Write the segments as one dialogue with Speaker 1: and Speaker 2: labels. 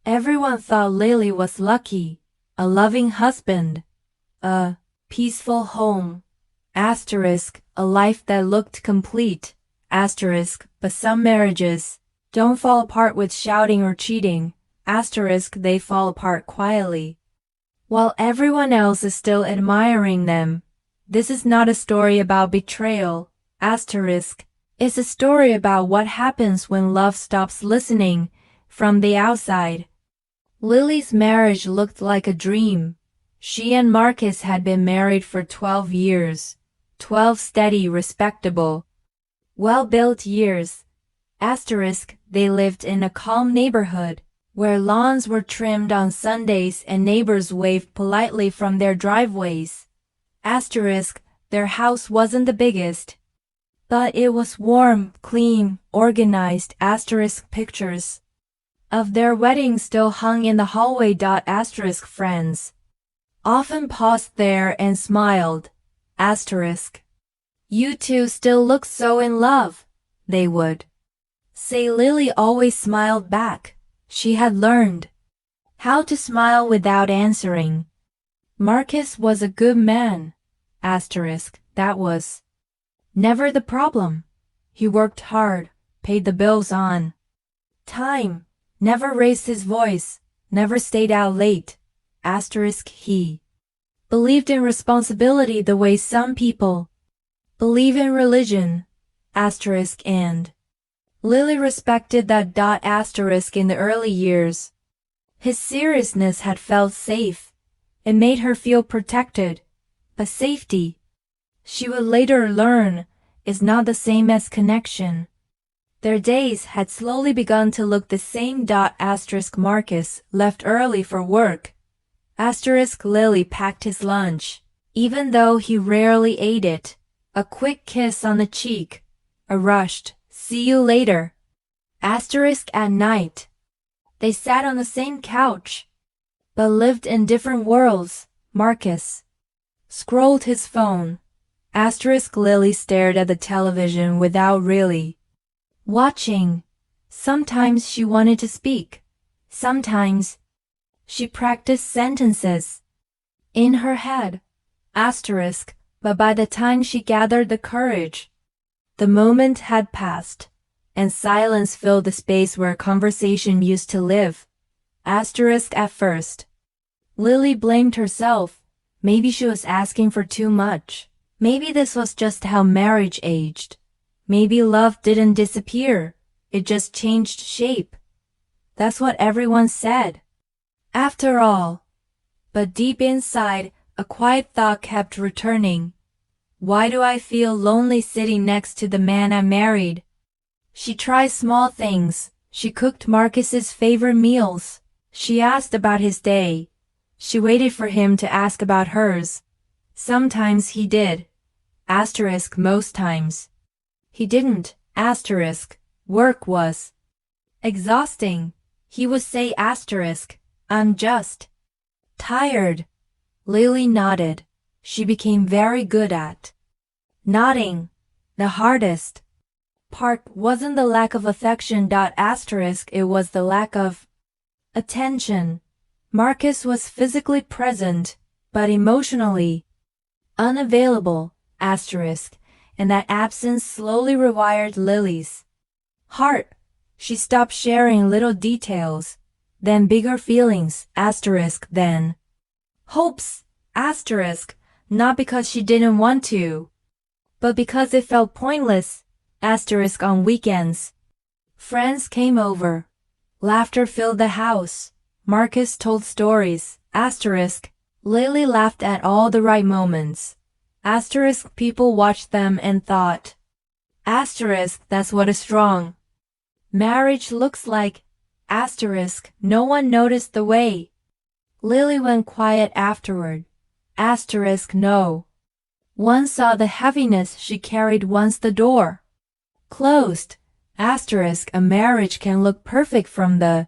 Speaker 1: Everyone thought Lily was lucky, a loving husband, a peaceful home, asterisk, a life that looked complete, asterisk, but some marriages don't fall apart with shouting or cheating, asterisk, they fall apart quietly. While everyone else is still admiring them, this is not a story about betrayal, asterisk. It's a story about what happens when love stops listening from the outside. Lily's marriage looked like a dream. She and Marcus had been married for 12 years. 12 steady, respectable, well-built years. Asterisk, they lived in a calm neighborhood, where lawns were trimmed on Sundays and neighbors waved politely from their driveways. Asterisk, their house wasn't the biggest, but it was warm, clean, organized. Asterisk, pictures of their wedding still hung in the hallway. Asterisk, friends often paused there and smiled. Asterisk, you two still look so in love, they would say. Lily always smiled back. She had learned how to smile without answering. Marcus was a good man. Asterisk, that was never the problem. He worked hard, paid the bills on time, never raised his voice, never stayed out late. Asterisk, he believed in responsibility the way some people believe in religion. Asterisk, and Lily respected that. Asterisk, in the early years, his seriousness had felt safe. It made her feel protected. But safety, she would later learn, is not the same as connection. Their days had slowly begun to look the same. Asterisk, Marcus left early for work. Asterisk, Lily packed his lunch, even though he rarely ate it. A quick kiss on the cheek, a rushed, see you later. Asterisk, at night, they sat on the same couch, but lived in different worlds. Marcus scrolled his phone. Asterisk, Lily stared at the television without really watching. Sometimes she wanted to speak. Sometimes she practiced sentences in her head. Asterisk, but by the time she gathered the courage, the moment had passed, and silence filled the space where conversation used to live. Asterisk, at first, Lily blamed herself. Maybe she was asking for too much. Maybe this was just how marriage aged. Maybe love didn't disappear. It just changed shape. That's what everyone said. After all. But deep inside, a quiet thought kept returning. Why do I feel lonely sitting next to the man I married? She tried small things. She cooked Marcus's favorite meals. She asked about his day. She waited for him to ask about hers. Sometimes he did. Asterisk, most times he didn't. Asterisk, work was exhausting. He would say, asterisk, I'm just tired. Lily nodded. She became very good at nodding. The hardest part wasn't the lack of affection. Asterisk, it was the lack of attention. Marcus was physically present, but emotionally unavailable. Asterisk, and that absence slowly rewired Lily's heart. She stopped sharing little details, then bigger feelings. Asterisk, then hopes. Asterisk, not because she didn't want to, but because it felt pointless. Asterisk, on weekends, friends came over. Laughter filled the house. Marcus told stories. Asterisk, Lily laughed at all the right moments. Asterisk, people watched them and thought. Asterisk, that's what a strong marriage looks like. Asterisk, no one noticed the way Lily went quiet afterward. Asterisk, no one saw the heaviness she carried once the door closed. Asterisk, a marriage can look perfect from the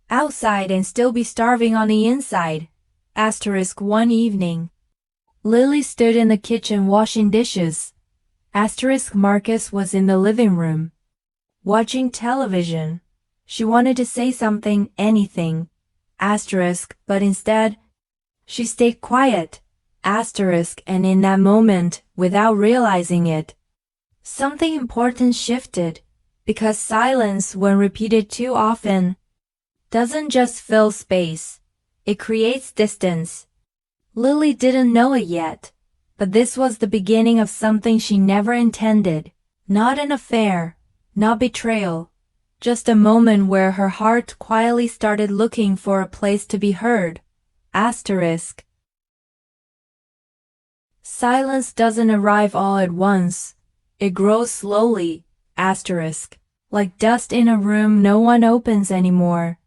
Speaker 1: outside and still be starving on the inside. Asterisk, one evening, Lily stood in the kitchen washing dishes. Asterisk, Marcus was in the living room watching television. She wanted to say something, anything, asterisk, but instead, she stayed quiet, asterisk, and in that moment, without realizing it, something important shifted, because silence, when repeated too often, doesn't just fill space, it creates distance. Lily didn't know it yet, but this was the beginning of something she never intended. Not an affair, not betrayal, just a moment where her heart quietly started looking for a place to be heard. Asterisk. Silence doesn't arrive all at once. It grows slowly. Asterisk. Like dust in a room no one opens anymore.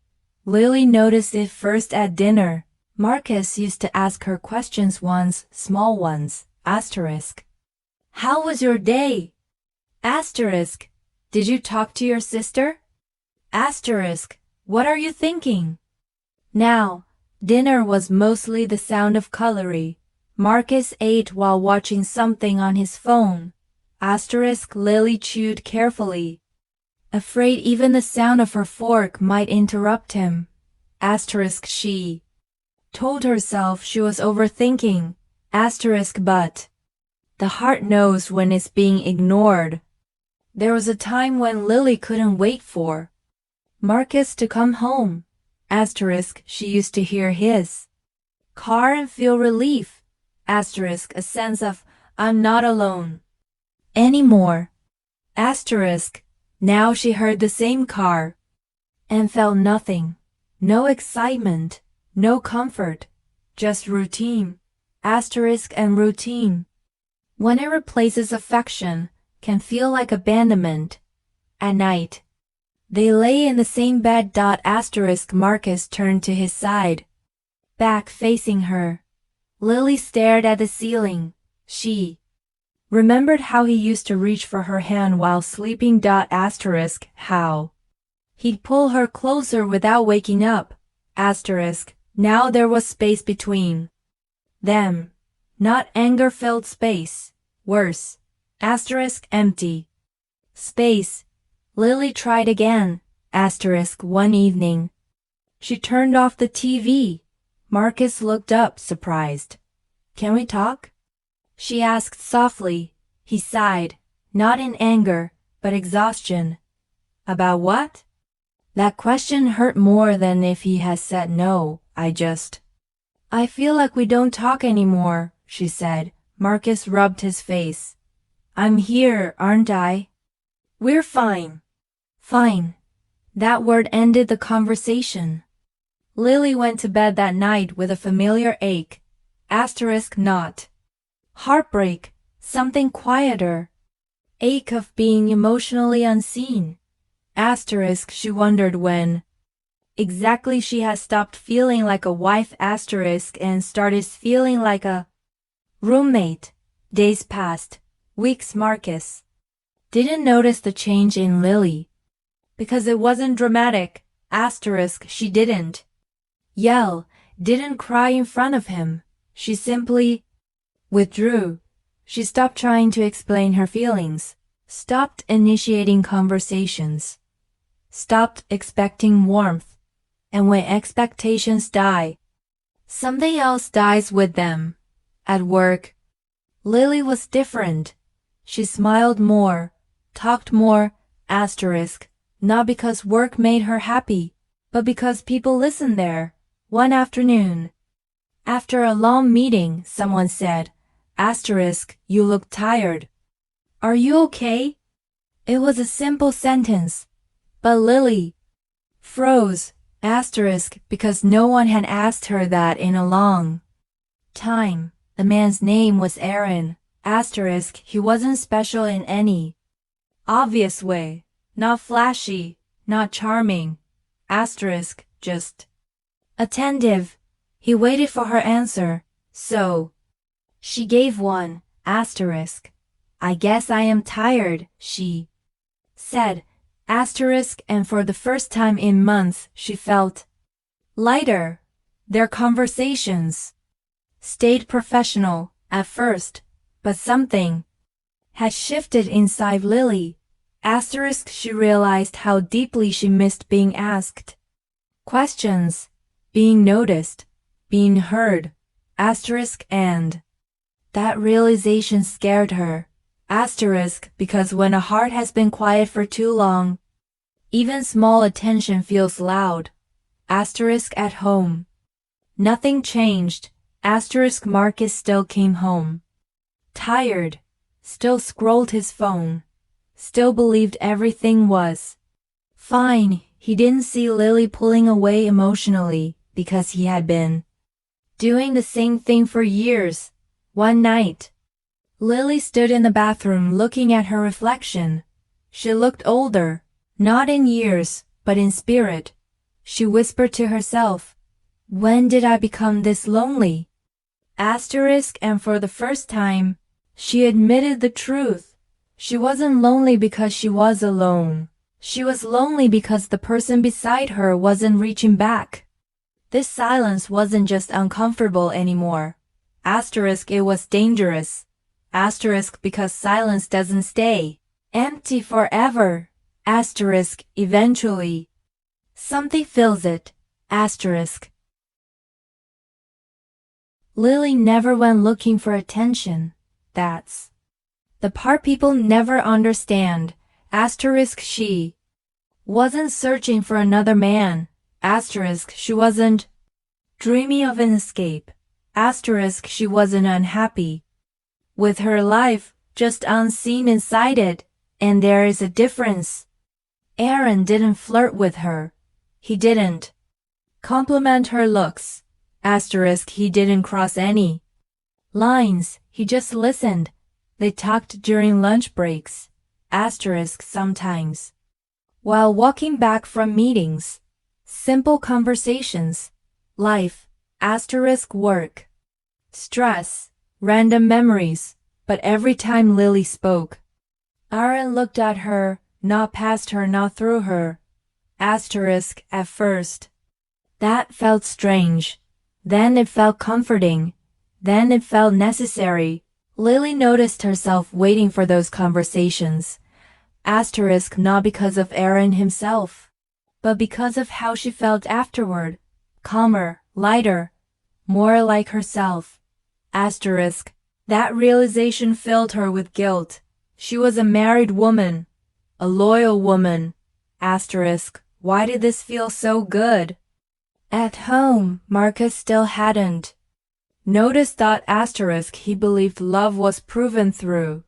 Speaker 1: Lily noticed it first at dinner. Marcus used to ask her questions once, small ones. Asterisk. How was your day? Asterisk. Did you talk to your sister? Asterisk. What are you thinking? Now, dinner was mostly the sound of cutlery. Marcus ate while watching something on his phone. Asterisk. Lily chewed carefully, afraid even the sound of her fork might interrupt him. Asterisk. She told herself she was overthinking. Asterisk. But the heart knows when it's being ignored. There was a time when Lily couldn't wait for Marcus to come home. Asterisk. She used to hear his car and feel relief. Asterisk. A sense of, I'm not alone anymore. Asterisk. Now she heard the same car and felt nothing. No excitement, no comfort, just routine. Asterisk. And routine, when it replaces affection, can feel like abandonment. At night, they lay in the same bed. Asterisk. Marcus turned to his side, back facing her. Lily stared at the ceiling. She remembered how he used to reach for her hand while sleeping. Asterisk. How he'd pull her closer without waking up. Asterisk. Now there was space between them. Not anger-filled space. Worse. Asterisk. Empty space. Lily tried again. Asterisk. One evening, she turned off the TV. Marcus looked up, surprised. Can we talk? She asked softly. He sighed, not in anger, but exhaustion. About what? That question hurt more than if he had said no. I feel like we don't talk anymore, she said. Marcus rubbed his face. I'm here, aren't I? We're fine. Fine. That word ended the conversation. Lily went to bed that night with a familiar ache. Asterisk. Not heartbreak, something quieter. Ache of being emotionally unseen. Asterisk. She wondered when exactly she had stopped feeling like a wife. Asterisk. And started feeling like a roommate. Days passed. Weeks. Marcus didn't notice the change in Lily because it wasn't dramatic. Asterisk. She didn't yell, didn't cry in front of him. She simply withdrew. She stopped trying to explain her feelings, stopped initiating conversations, stopped expecting warmth. And when expectations die, something else dies with them. At work, Lily was different. She smiled more, talked more. Asterisk. Not because work made her happy, but because people listened there. One afternoon, after a long meeting, someone said, Asterisk. You look tired. Are you okay? It was a simple sentence, but Lily froze. Asterisk. Because no one had asked her that in a long time. The man's name was Aaron. Asterisk. He wasn't special in any obvious way. Not flashy, not charming. Asterisk. Just attentive. He waited for her answer, so she gave one. Asterisk. I guess I am tired, she said. Asterisk. And for the first time in months, she felt lighter. Their conversations stayed professional at first, but something had shifted inside Lily. Asterisk she realized how deeply she missed being asked questions, being noticed, being heard. Asterisk and that realization scared her. Asterisk because when a heart has been quiet for too long, even small attention feels loud. Asterisk at home. Nothing changed. Asterisk Marcus still came home. Tired. Still scrolled his phone. Still believed everything was fine. He didn't see Lily pulling away emotionally because he had been doing the same thing for years. One night, Lily stood in the bathroom looking at her reflection. She looked older, not in years, but in spirit. She whispered to herself, "When did I become this lonely?" Asterisk and for the first time, she admitted the truth. She wasn't lonely because she was alone. She was lonely because the person beside her wasn't reaching back. This silence wasn't just uncomfortable anymore. Asterisk it was dangerous. Asterisk because silence doesn't stay empty forever. Asterisk eventually something fills it. Asterisk. Lily never went looking for attention. That's the part people never understand. Asterisk she wasn't searching for another man. Asterisk she wasn't dreaming of an escape. Asterisk she wasn't unhappy with her life, just unseen inside it. And there is a difference. Aaron didn't flirt with her. He didn't compliment her looks. Asterisk he didn't cross any lines. He just listened. They talked during lunch breaks. Asterisk sometimes while walking back from meetings. Simple conversations. Life. Asterisk work. Stress. Random memories. But every time Lily spoke, Aaron looked at her, not past her, not through her. Asterisk at first. That felt strange. Then it felt comforting. Then it felt necessary. Lily noticed herself waiting for those conversations. Asterisk not because of Aaron himself, but because of how she felt afterward. Calmer, lighter, more like herself. Asterisk. That realization filled her with guilt. She was a married woman, a loyal woman. Asterisk. Why did this feel so good? At home, Marcus still hadn't noticed that. Asterisk he believed love was proven through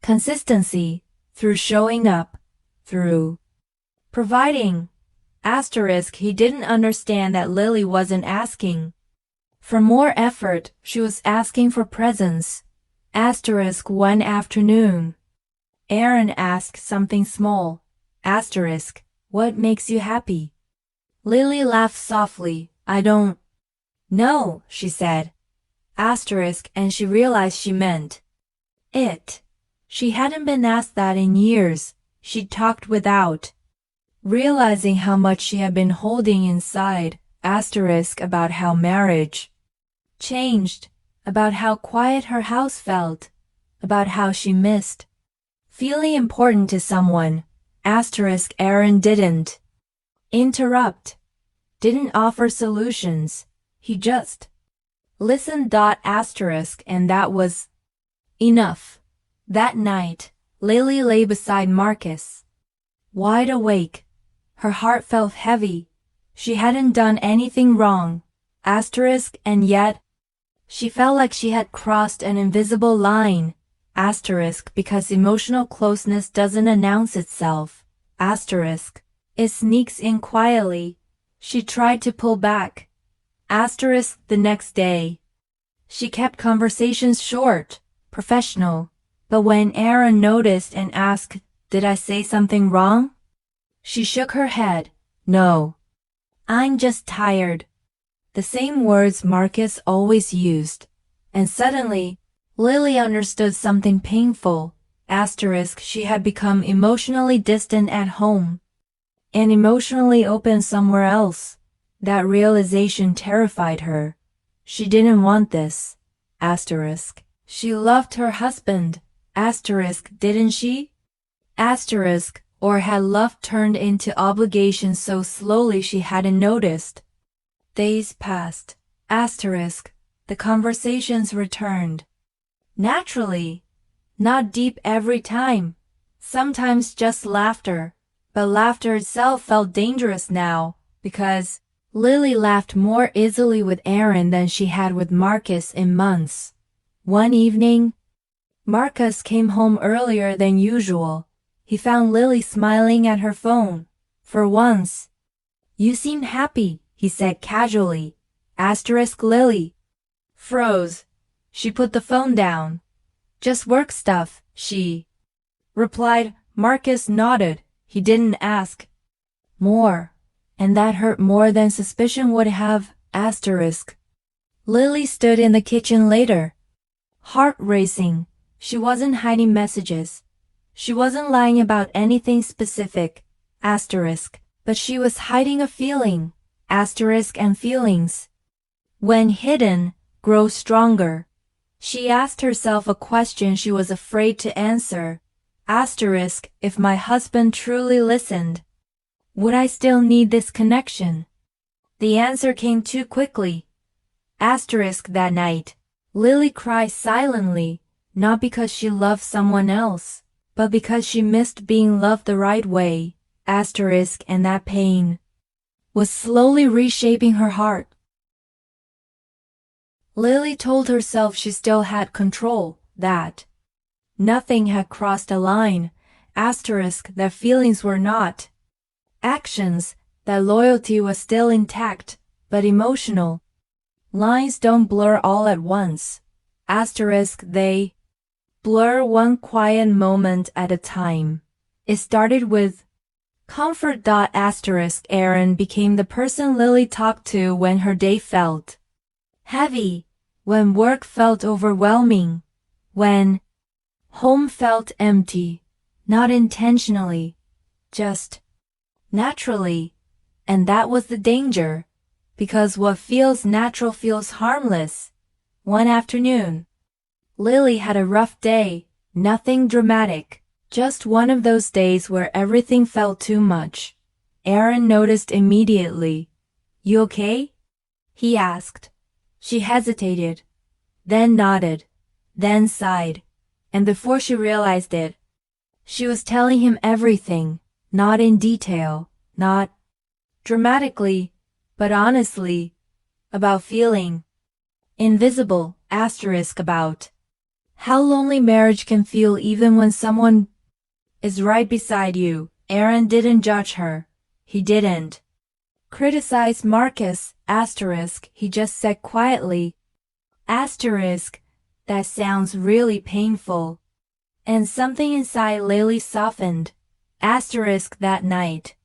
Speaker 1: consistency, through showing up, through providing. Asterisk he didn't understand that Lily wasn't asking for more effort, she was asking for presence. Asterisk one afternoon, Aaron asked something small. Asterisk. What makes you happy? Lily laughed softly. I don't know, she said. Asterisk and she realized she meant it. She hadn't been asked that in years. She talked without realizing how much she had been holding inside. Asterisk about how marriage changed, about how quiet her house felt, about how she missed feeling important to someone. Asterisk Aaron didn't interrupt, didn't offer solutions. He just listened. Asterisk and that was enough. That night, Lily lay beside Marcus, wide awake. Her heart felt heavy. She hadn't done anything wrong. Asterisk and yet, she felt like she had crossed an invisible line. Asterisk because emotional closeness doesn't announce itself. Asterisk. It sneaks in quietly. She tried to pull back. Asterisk the next day. She kept conversations short, professional. But when Aaron noticed and asked, "Did I say something wrong?" she shook her head. No. I'm just tired. The same words Marcus always used. And suddenly, Lily understood something painful. Asterisk she had become emotionally distant at home and emotionally open somewhere else. That realization terrified her. She didn't want this. Asterisk. She loved her husband. Asterisk didn't she? Asterisk, or had love turned into obligation so slowly she hadn't noticed. Days passed. Asterisk, the conversations returned. Naturally. Not deep every time. Sometimes just laughter. But laughter itself felt dangerous now, because Lily laughed more easily with Aaron than she had with Marcus in months. One evening, Marcus came home earlier than usual. He found Lily smiling at her phone. For once. "You seem happy," he said casually. Asterisk Lily froze. She put the phone down. "Just work stuff," she replied. Marcus nodded. He didn't ask more. And that hurt more than suspicion would have. Asterisk. Lily stood in the kitchen later. Heart racing. She wasn't hiding messages. She wasn't lying about anything specific. Asterisk. But she was hiding a feeling. Asterisk, and feelings, when hidden, grow stronger. She asked herself a question she was afraid to answer. Asterisk, if my husband truly listened, would I still need this connection? The answer came too quickly. Asterisk, that night, Lily cried silently, not because she loved someone else, but because she missed being loved the right way. Asterisk, and that pain was slowly reshaping her heart. Lily told herself she still had control, that nothing had crossed a line. Asterisk, that feelings were not actions, that loyalty was still intact, but emotional lines don't blur all at once. Asterisk, they blur one quiet moment at a time. It started with comfort. Asterisk, Aaron became the person Lily talked to when her day felt heavy, when work felt overwhelming, when home felt empty, not intentionally, just naturally. And that was the danger, because what feels natural feels harmless. One afternoon, Lily had a rough day, nothing dramatic, just one of those days where everything felt too much. Aaron noticed immediately. "You okay?" he asked. She hesitated, then nodded, then sighed. And before she realized it, she was telling him everything, not in detail, not dramatically, but honestly, about feeling invisible. Asterisk, about how lonely marriage can feel even when someone is right beside you. Aaron didn't judge her. He didn't criticize Marcus. Asterisk, he just said quietly. Asterisk, that sounds really painful. And something inside Lily softened. Asterisk, that night,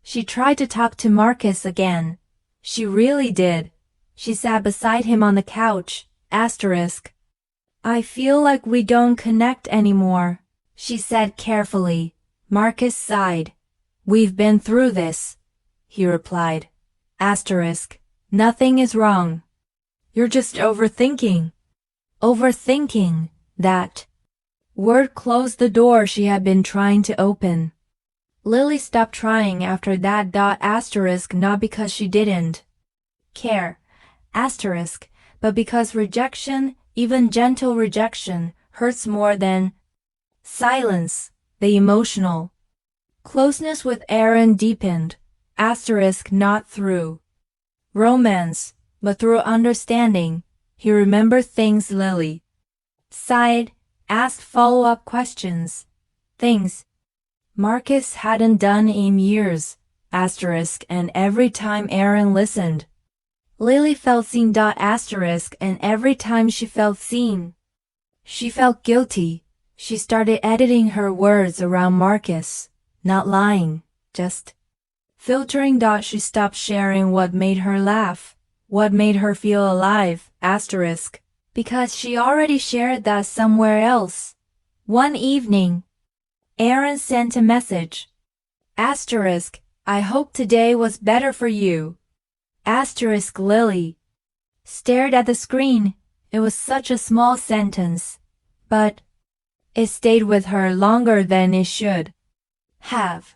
Speaker 1: she tried to talk to Marcus again. She really did. She sat beside him on the couch. Asterisk, "I feel like we don't connect anymore," she said carefully. Marcus sighed. "We've been through this," he replied. Asterisk, "Nothing is wrong. You're just overthinking." Overthinking, that word closed the door she had been trying to open. Lily stopped trying after that. Asterisk, not because she didn't care. Asterisk, but because rejection, even gentle rejection, hurts more than silence. The emotional closeness with Aaron deepened. Asterisk, not through romance, but through understanding. He remembered things Lily sighed, asked follow-up questions, things Marcus hadn't done in years. Asterisk, and every time Aaron listened, Lily felt seen. Asterisk, and every time she felt seen, she felt guilty. She started editing her words around Marcus, not lying, just filtering. She stopped sharing what made her laugh, what made her feel alive. Asterisk, because she already shared that somewhere else. One evening, Aaron sent a message. Asterisk, "I hope today was better for you." Asterisk, Lily stared at the screen. It was such a small sentence, but It stayed with her longer than it should have.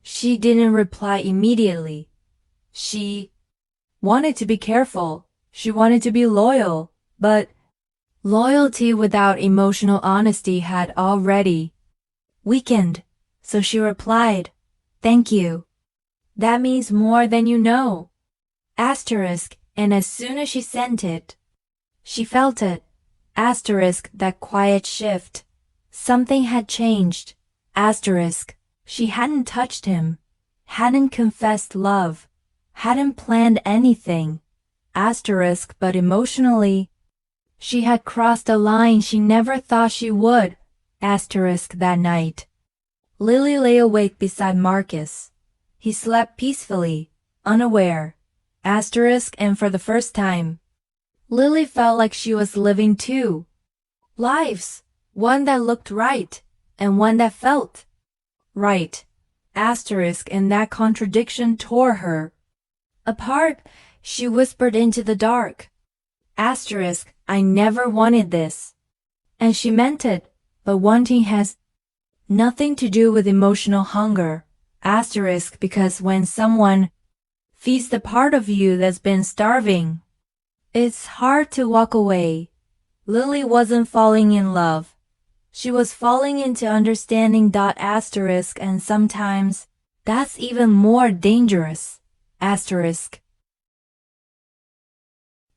Speaker 1: She didn't reply immediately. She wanted to be careful. She wanted to be loyal, but loyalty without emotional honesty had already weakened. So she replied, "Thank you. That means more than you know." Asterisk, and as soon as she sent it, she felt it. Asterisk, that quiet shift. Something had changed. Asterisk, she hadn't touched him, hadn't confessed love, hadn't planned anything. Asterisk, but emotionally, she had crossed a line she never thought she would. Asterisk, that night, Lily lay awake beside Marcus. He slept peacefully, unaware. Asterisk, and for the first time, Lily felt like she was living two lives, one that looked right, and one that felt right. Asterisk, and that contradiction tore her apart. She whispered into the dark, Asterisk, I never wanted this. And she meant it, but wanting has nothing to do with emotional hunger. Asterisk, because when someone feeds the part of you that's been starving, it's hard to walk away. Lily wasn't falling in love. She was falling into understanding. Asterisk, and sometimes that's even more dangerous. Asterisk.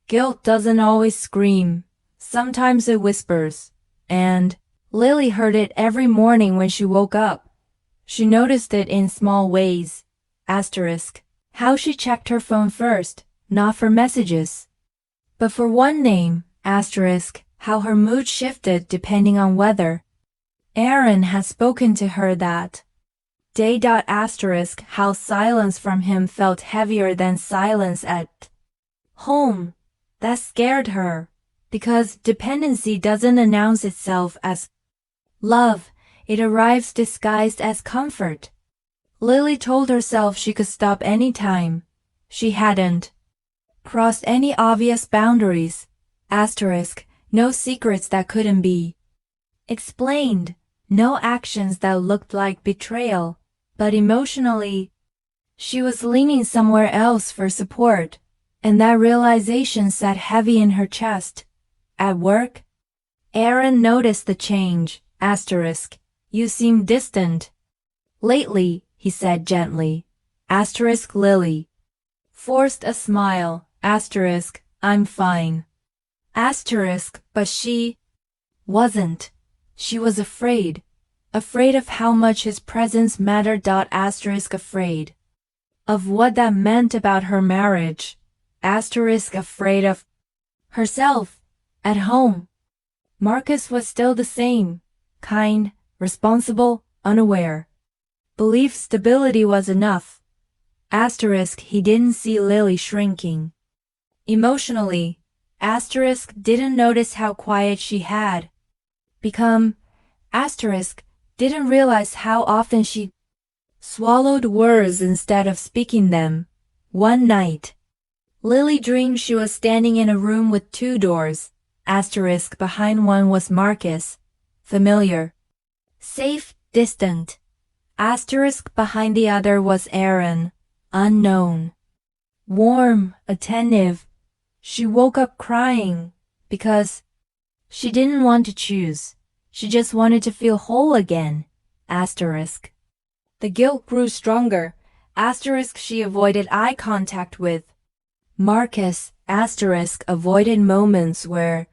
Speaker 1: Guilt doesn't always scream. Sometimes it whispers. And Lily heard it every morning when she woke up. She noticed it in small ways. Asterisk. How she checked her phone first, not for messages, but for one name. Asterisk. How her mood shifted depending on weather. Aaron had spoken to her that day. Asterisk. How silence from him felt heavier than silence at home. That scared her, because dependency doesn't announce itself as love. It arrives disguised as comfort. Lily told herself she could stop any time. She hadn't crossed any obvious boundaries. Asterisk. No secrets that couldn't be explained. No actions that looked like betrayal. But emotionally, she was leaning somewhere else for support, and that realization sat heavy in her chest. At work, Aaron noticed the change. Asterisk. You seem distant lately, he said gently. Asterisk. Lily forced a smile. Asterisk. I'm fine. Asterisk, but she wasn't. She was afraid. Afraid of how much his presence mattered. Asterisk. Afraid of what that meant about her marriage. Asterisk. Afraid of herself. At home, Marcus was still the same. Kind, responsible, unaware. Believed stability was enough. Asterisk. He didn't see Lily shrinking emotionally. Asterisk. Didn't notice how quiet she had become. Asterisk. Didn't realize how often she swallowed words instead of speaking them. One night, Lily dreamed she was standing in a room with two doors. Asterisk. Behind one was Marcus, familiar, safe, distant. Asterisk. Behind the other was Aaron, unknown, warm, attentive. She woke up crying because she didn't want to choose. She just wanted to feel whole again. Asterisk. The guilt grew stronger. Asterisk. She avoided eye contact with Marcus. Asterisk. Avoided moments where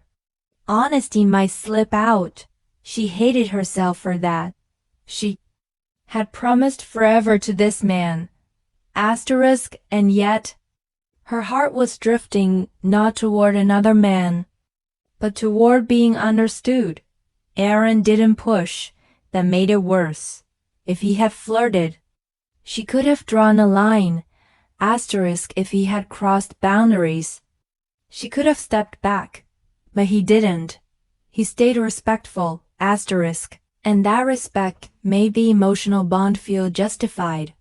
Speaker 1: honesty might slip out. She hated herself for that. She had promised forever to this man. Asterisk. And yet, her heart was drifting not toward another man, but toward being understood. Aaron didn't push. That made it worse. If he had flirted, she could have drawn a line. Asterisk. If he had crossed boundaries, she could have stepped back. But he didn't. He stayed respectful. Asterisk. And that respect made the emotional bond feel justified.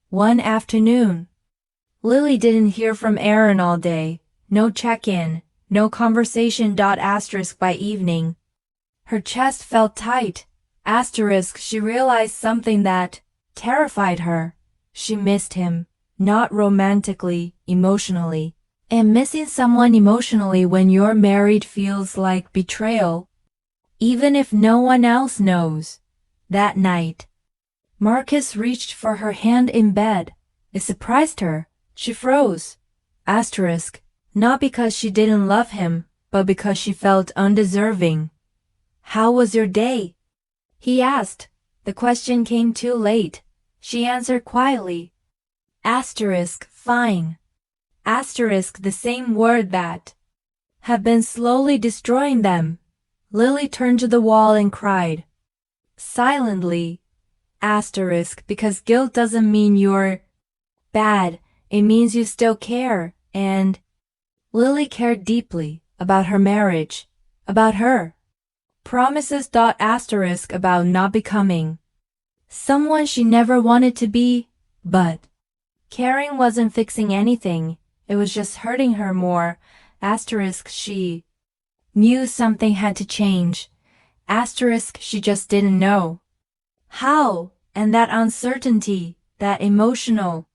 Speaker 1: One afternoon, Lily didn't hear from Aaron all day. No check-in, no conversation. Asterisk. By evening, Her chest felt tight. Asterisk, she realized something that terrified her. She missed him. Not romantically, emotionally. And missing someone emotionally when you're married feels like betrayal. Even if no one else knows. That night, Marcus reached for her hand in bed. It surprised her. She froze. Asterisk, not because she didn't love him, but because she felt undeserving. How was your day? He asked. The question came too late. She answered quietly. Asterisk, fine. Asterisk, the same word that had been slowly destroying them. Lily turned to the wall and cried. Silently. Asterisk, because guilt doesn't mean you're bad. It means you still care, and Lily cared deeply about her marriage, about her. Promises. Asterisk about not becoming someone she never wanted to be, but caring wasn't fixing anything. It was just hurting her more. Asterisk, she knew something had to change. Asterisk, she just didn't know how, and that uncertainty, that emotional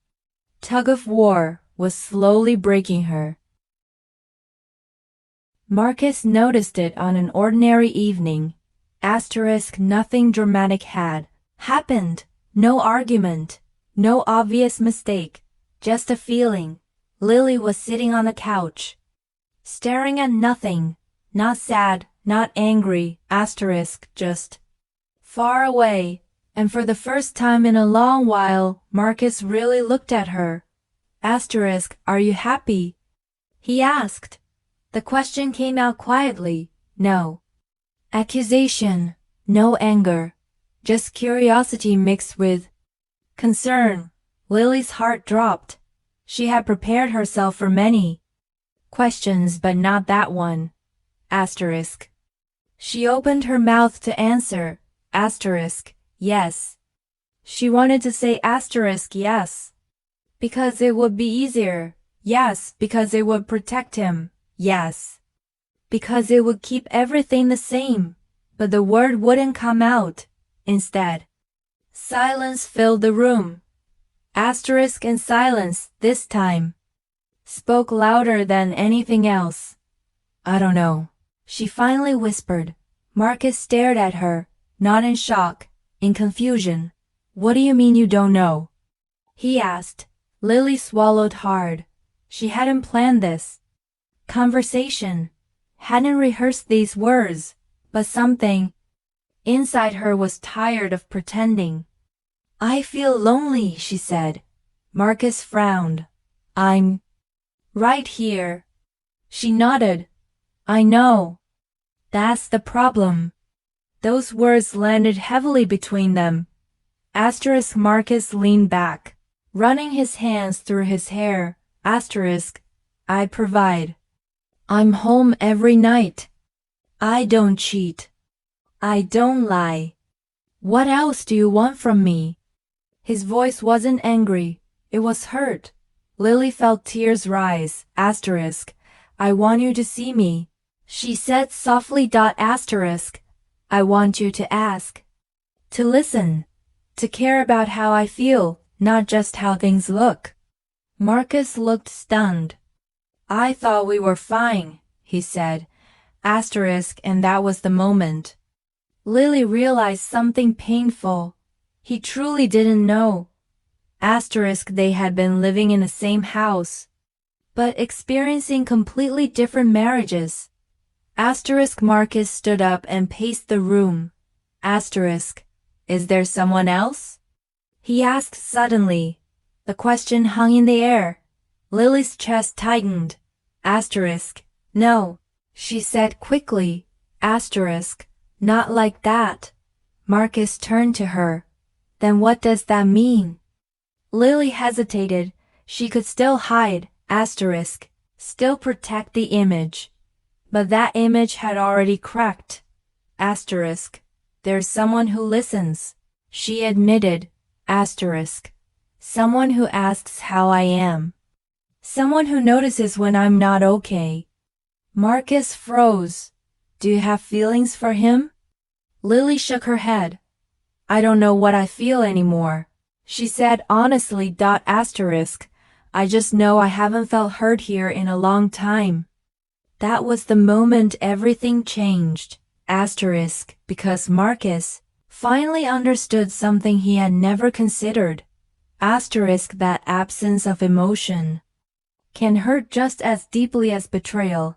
Speaker 1: tug of war, was slowly breaking her. Marcus noticed it on an ordinary evening. Asterisk, nothing dramatic had happened. No argument. No obvious mistake. Just a feeling. Lily was sitting on the couch, staring at nothing. Not sad, not angry. Asterisk, just far away. And for the first time in a long while, Marcus really looked at her. Asterisk, are you happy? He asked. The question came out quietly. No accusation, no anger, just curiosity mixed with concern. Lily's heart dropped. She had prepared herself for many questions, but not that one. Asterisk. She opened her mouth to answer. Asterisk, yes. She wanted to say asterisk, yes, because it would be easier. Yes, because it would protect him. Yes, because it would keep everything the same. But the word wouldn't come out. Instead, silence filled the room. Asterisk, and silence, this time, spoke louder than anything else. I don't know, she finally whispered. Marcus stared at her, not in shock, in confusion. What do you mean you don't know? He asked. Lily swallowed hard. She hadn't planned this conversation, hadn't rehearsed these words, but something inside her was tired of pretending. I feel lonely, she said. Marcus frowned. I'm right here. She nodded. I know. That's the problem. Those words landed heavily between them. Asterisk. Marcus leaned back, running his hands through his hair. Asterisk. I provide. I'm home every night. I don't cheat. I don't lie. What else do you want from me? His voice wasn't angry. It was hurt. Lily felt tears rise. Asterisk. I want you to see me, she said softly. Asterisk. I want you to ask. To listen. To care about how I feel, not just how things look. Marcus looked stunned. I thought we were fine, he said. Asterisk, and that was the moment Lily realized something painful. He truly didn't know. Asterisk, they had been living in the same house, but experiencing completely different marriages. Asterisk. Marcus stood up and paced the room. Asterisk. Is there someone else? He asked suddenly. The question hung in the air. Lily's chest tightened. Asterisk. No, she said quickly. Asterisk. Not like that. Marcus turned to her. Then what does that mean? Lily hesitated. She could still hide. Asterisk. Still protect the image. But that image had already cracked. Asterisk. There's someone who listens, she admitted. Asterisk. Someone who asks how I am. Someone who notices when I'm not okay. Marcus froze. Do you have feelings for him? Lily shook her head. I don't know what I feel anymore, she said honestly. I just know I haven't felt hurt here in a long time. That was the moment everything changed. Because Marcus finally understood something he had never considered. That absence of emotion can hurt just as deeply as betrayal.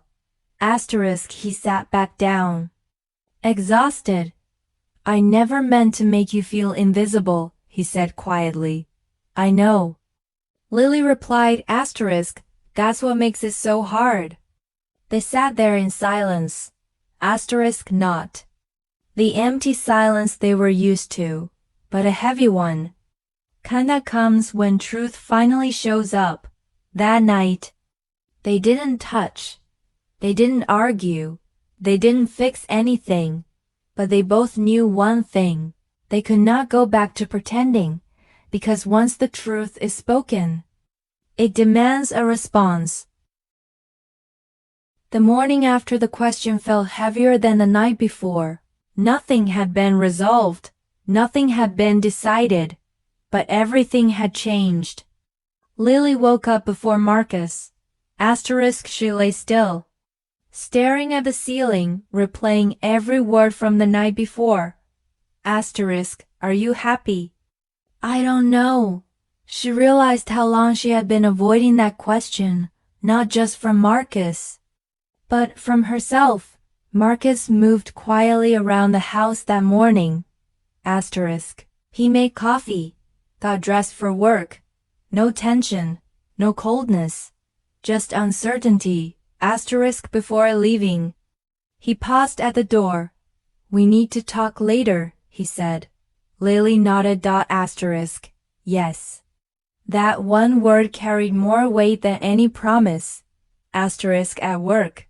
Speaker 1: He sat back down, exhausted. I never meant to make you feel invisible, he said quietly. I know. Lily replied, that's what makes it so hard. They sat there in silence. Not the empty silence they were used to, but a heavy one. Kinda comes when truth finally shows up. That night, they didn't touch. They didn't argue. They didn't fix anything. But they both knew one thing. They could not go back to pretending, because once the truth is spoken, it demands a response. The morning after the question felt heavier than the night before. Nothing had been resolved. Nothing had been decided. But everything had changed. Lily woke up before Marcus. She lay still, staring at the ceiling, replaying every word from the night before. Are you happy? I don't know. She realized how long she had been avoiding that question, not just from Marcus, but from herself. Marcus moved quietly around the house that morning. He made coffee, got dressed for work. No tension, no coldness, just uncertainty. Before leaving, he paused at the door. We need to talk later, he said. Lily nodded. Yes. That one word carried more weight than any promise. At work.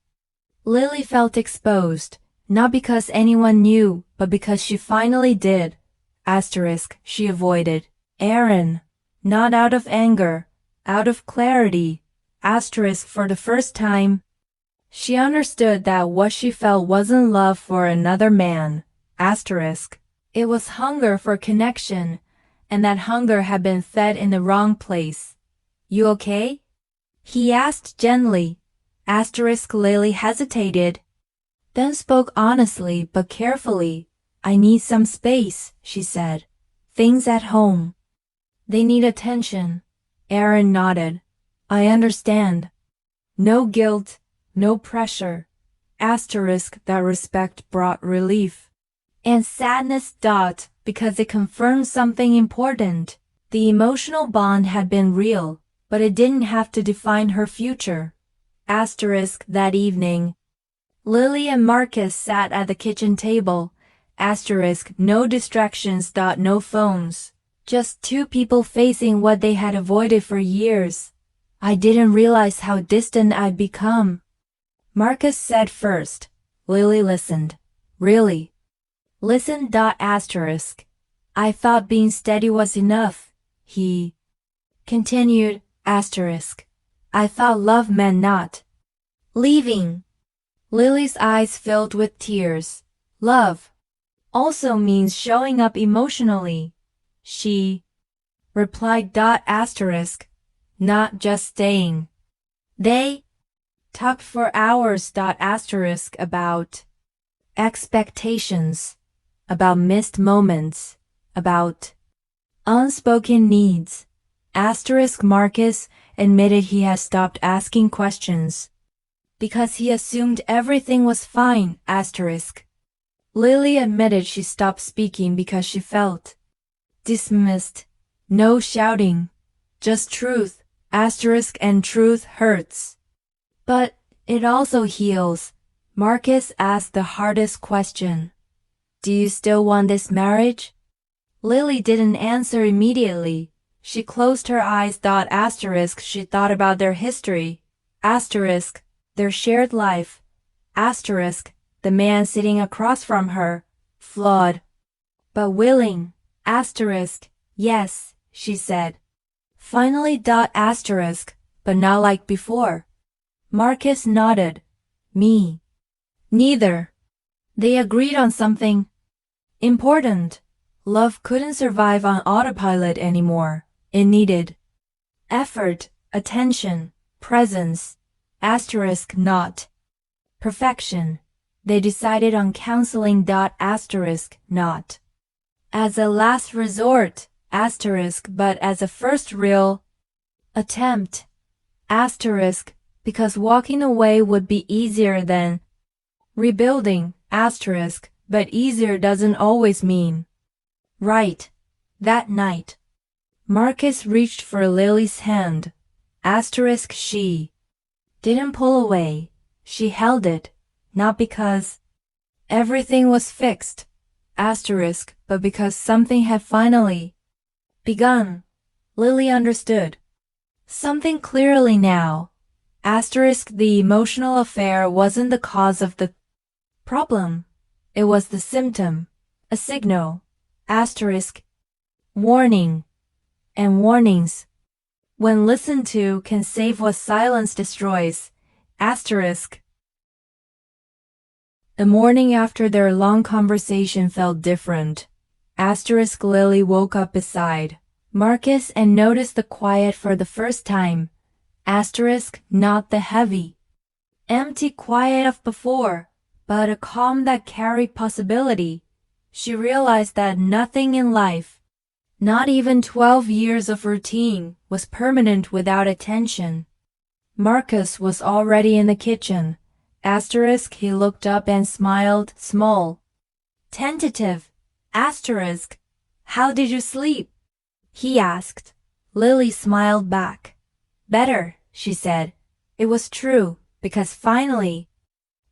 Speaker 1: Lily felt exposed, not because anyone knew, but because she finally did. She avoided Aaron, not out of anger, out of clarity. For the first time, she understood that what she felt wasn't love for another man. It was hunger for connection, and that hunger had been fed in the wrong place. You okay? He asked gently. Lily hesitated, then spoke honestly but carefully. I need some space, she said. Things at home. They need attention. Aaron nodded. I understand. No guilt, no pressure. That respect brought relief. And sadness. Because it confirmed something important. The emotional bond had been real, but it didn't have to define her future. That evening, Lily and Marcus sat at the kitchen table. No distractions. No phones. Just two people facing what they had avoided for years. I didn't realize how distant I'd become, Marcus said first. Lily listened. Really? Listen. I thought being steady was enough, he continued. I thought love meant not leaving. Lily's eyes filled with tears. Love also means showing up emotionally, she replied. Not just staying. They talked for hours. About expectations, about missed moments, about unspoken needs. Marcus admitted he had stopped asking questions because he assumed everything was fine. Lily admitted she stopped speaking because she felt dismissed. No shouting, just truth. And truth hurts. But it also heals. Marcus asked the hardest question. Do you still want this marriage? Lily didn't answer immediately. She closed her eyes. She thought about their history. Their shared life. The man sitting across from her. Flawed. But willing. Yes, she said. Finally. But not like before. Marcus nodded. Me. Neither. They agreed on something. Important. Love couldn't survive on autopilot anymore. It needed effort, attention, presence. Asterisk not perfection. They decided on counseling. Asterisk not as a last resort. Asterisk but as a first real attempt. Asterisk because walking away would be easier than rebuilding. Asterisk but easier doesn't always mean right. That night, Marcus reached for Lily's hand. Asterisk she didn't pull away. She held it, not because everything was fixed. Asterisk but because something had finally begun. Lily understood something clearly now. Asterisk the emotional affair wasn't the cause of the problem. It was the symptom, a signal. Asterisk warning. And warnings, when listened to, can save what silence destroys. Asterisk. The morning after their long conversation felt different. Asterisk Lily woke up beside Marcus and noticed the quiet for the first time. Asterisk not the heavy, empty quiet of before, but a calm that carried possibility. She realized that nothing in life, not even 12 years of routine, was permanent without attention. Marcus was already in the kitchen. Asterisk he looked up and smiled, small, tentative. Asterisk, how did you sleep? He asked. Lily smiled back. Better, she said. It was true, because finally,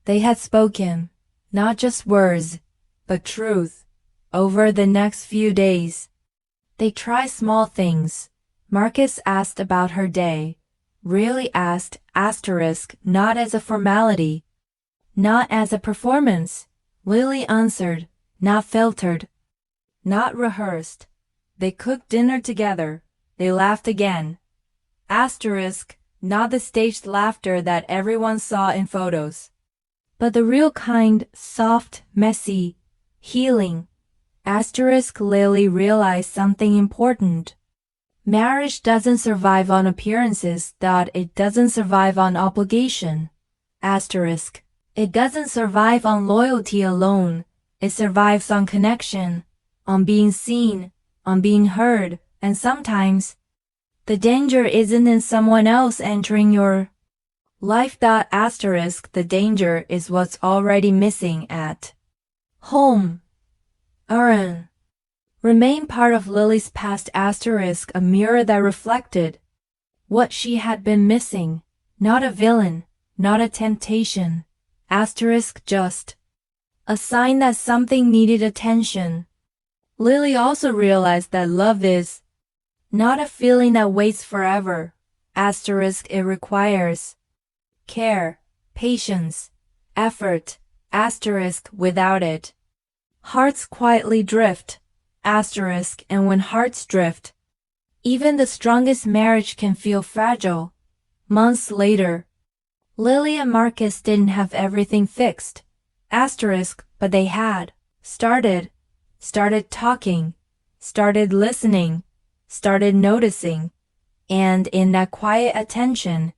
Speaker 1: they had spoken, not just words, but truth. Over the next few days, they tried small things. Marcus asked about her day. Really asked. Asterisk not as a formality, not as a performance. Lily answered, not filtered, not rehearsed. They cooked dinner together. They laughed again. Asterisk not the staged laughter that everyone saw in photos, but the real kind, soft, messy, healing. Asterisk Lily realized something important. Marriage doesn't survive on appearances. It doesn't survive on obligation. Asterisk. It doesn't survive on loyalty alone. It survives on connection, on being seen, on being heard, and sometimes the danger isn't in someone else entering your life. Asterisk the danger is what's already missing at home. Remain part of Lily's past. Asterisk a mirror that reflected what she had been missing. Not a villain, not a temptation. Asterisk just a sign that something needed attention. Lily also realized that love is not a feeling that waits forever. Asterisk it requires care, patience, effort. Asterisk without it, hearts quietly drift. Asterisk and when hearts drift, even the strongest marriage can feel fragile. Months later, Lily and Marcus didn't have everything fixed. Asterisk but they had started talking, started listening, started noticing, and in that quiet attention,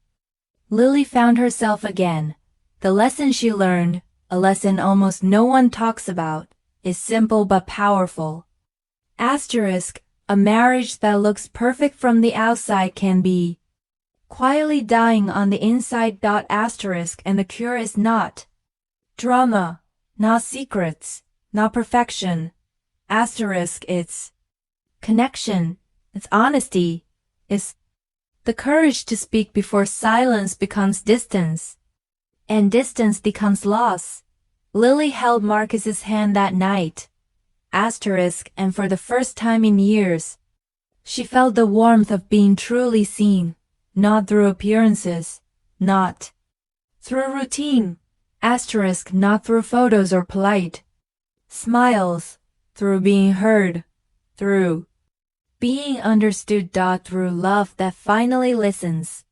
Speaker 1: Lily found herself again. The lesson she learned, a lesson almost no one talks about, is simple but powerful. Asterisk, a marriage that looks perfect from the outside can be quietly dying on the inside. Asterisk and the cure is not drama, not secrets, not perfection. Asterisk it's connection, it's honesty, it's the courage to speak before silence becomes distance, and distance becomes loss. Lily held Marcus's hand that night. Asterisk and for the first time in years, she felt the warmth of being truly seen, not through appearances, not through routine. Asterisk not through photos or polite smiles, through being heard, through being understood. Through love that finally listens.